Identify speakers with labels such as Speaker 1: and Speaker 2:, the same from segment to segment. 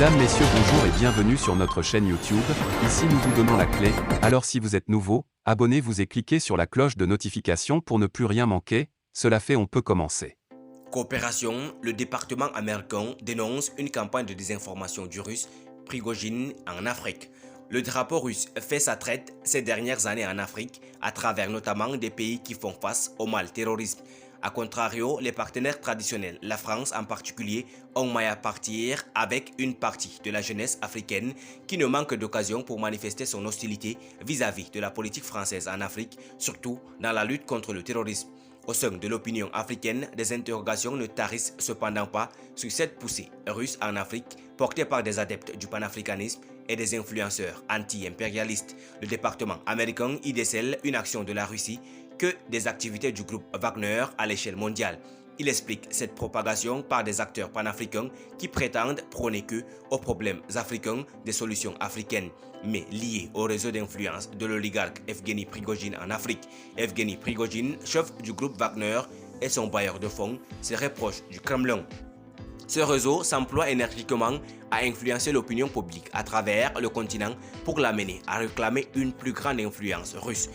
Speaker 1: Mesdames, Messieurs, bonjour et bienvenue sur notre chaîne YouTube. Ici nous vous donnons la clé, alors si vous êtes nouveau, abonnez-vous et cliquez sur la cloche de notification pour ne plus rien manquer. Cela fait, on peut commencer.
Speaker 2: Coopération, le département américain dénonce une campagne de désinformation du russe Prigojine en Afrique. Le drapeau russe fait sa traite ces dernières années en Afrique, à travers notamment des pays qui font face au mal terrorisme. A contrario, les partenaires traditionnels, la France en particulier, ont maille à partir avec une partie de la jeunesse africaine qui ne manque d'occasion pour manifester son hostilité vis-à-vis de la politique française en Afrique, surtout dans la lutte contre le terrorisme. Au sein de l'opinion africaine, des interrogations ne tarissent cependant pas sur cette poussée russe en Afrique portée par des adeptes du panafricanisme et des influenceurs anti-impérialistes. Le département américain y décèle une action de la Russie que des activités du groupe Wagner à l'échelle mondiale. Il explique cette propagation par des acteurs panafricains qui prétendent prôner que, aux problèmes africains, des solutions africaines, mais liées au réseau d'influence de l'oligarque Evgeny Prigojine en Afrique. Evgeny Prigojine, chef du groupe Wagner et son bailleur de fonds, se reproche du Kremlin. Ce réseau s'emploie énergiquement à influencer l'opinion publique à travers le continent pour l'amener à réclamer une plus grande influence russe.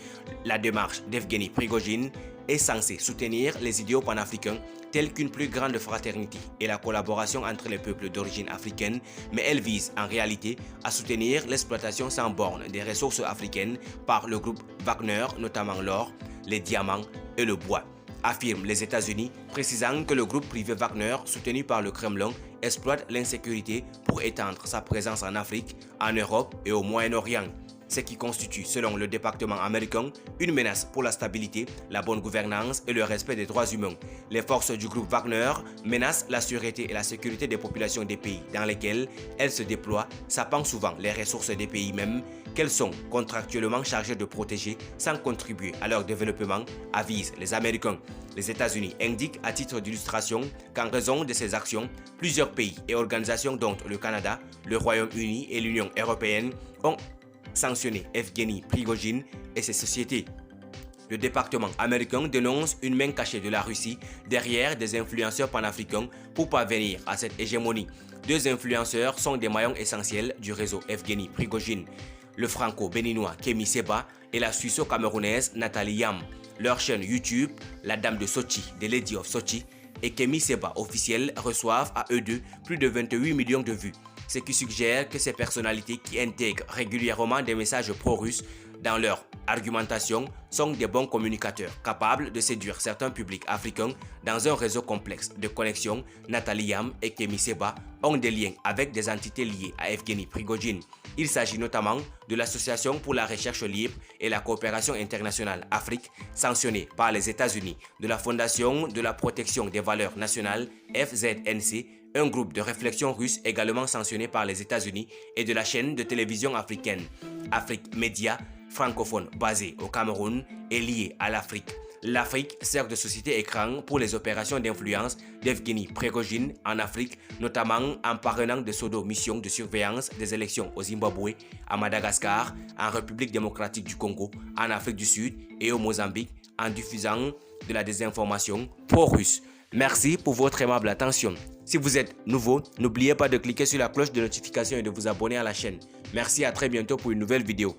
Speaker 2: La démarche d'Evgeny Prigojine est censée soutenir les idéaux panafricains tels qu'une plus grande fraternité et la collaboration entre les peuples d'origine africaine, mais elle vise en réalité à soutenir l'exploitation sans borne des ressources africaines par le groupe Wagner, notamment l'or, les diamants et le bois, affirment les États-Unis, précisant que le groupe privé Wagner, soutenu par le Kremlin, exploite l'insécurité pour étendre sa présence en Afrique, en Europe et au Moyen-Orient, ce qui constitue, selon le département américain, une menace pour la stabilité, la bonne gouvernance et le respect des droits humains. Les forces du groupe Wagner menacent la sûreté et la sécurité des populations des pays dans lesquels elles se déploient, sapant souvent les ressources des pays mêmes qu'elles sont contractuellement chargées de protéger sans contribuer à leur développement, avisent les Américains. Les États-Unis indiquent à titre d'illustration qu'en raison de ces actions, plusieurs pays et organisations dont le Canada, le Royaume-Uni et l'Union européenne ont sanctionné Evgeny Prigojine et ses sociétés. Le département américain dénonce une main cachée de la Russie derrière des influenceurs panafricains pour parvenir à cette hégémonie. Deux influenceurs sont des maillons essentiels du réseau Evgeny Prigojine, le franco-béninois Kemi Seba et la suisse-camerounaise Nathalie Yam. Leur chaîne YouTube, La Dame de Sochi, The Lady of Sochi, et Kemi Seba officiel reçoivent à eux deux plus de 28 millions de vues, ce qui suggère que ces personnalités qui intègrent régulièrement des messages pro-russes dans leur argumentation sont des bons communicateurs, capables de séduire certains publics africains dans un réseau complexe de connexions. Nathalie Yam et Kemi Seba ont des liens avec des entités liées à Evgeny Prigojine. Il s'agit notamment de l'Association pour la recherche libre et la coopération internationale Afrique, sanctionnée par les États-Unis, de la Fondation de la protection des valeurs nationales FZNC, un groupe de réflexion russe également sanctionné par les États-Unis, et de la chaîne de télévision africaine Afrique Média, francophone basée au Cameroun et liée à l'Afrique. L'Afrique sert de société écran pour les opérations d'influence d'Evgeny Prigojine en Afrique, notamment en parrainant des pseudo-missions de surveillance des élections au Zimbabwe, à Madagascar, en République démocratique du Congo, en Afrique du Sud et au Mozambique, en diffusant de la désinformation pro-russe. Merci pour votre aimable attention. Si vous êtes nouveau, n'oubliez pas de cliquer sur la cloche de notification et de vous abonner à la chaîne. Merci, à très bientôt pour une nouvelle vidéo.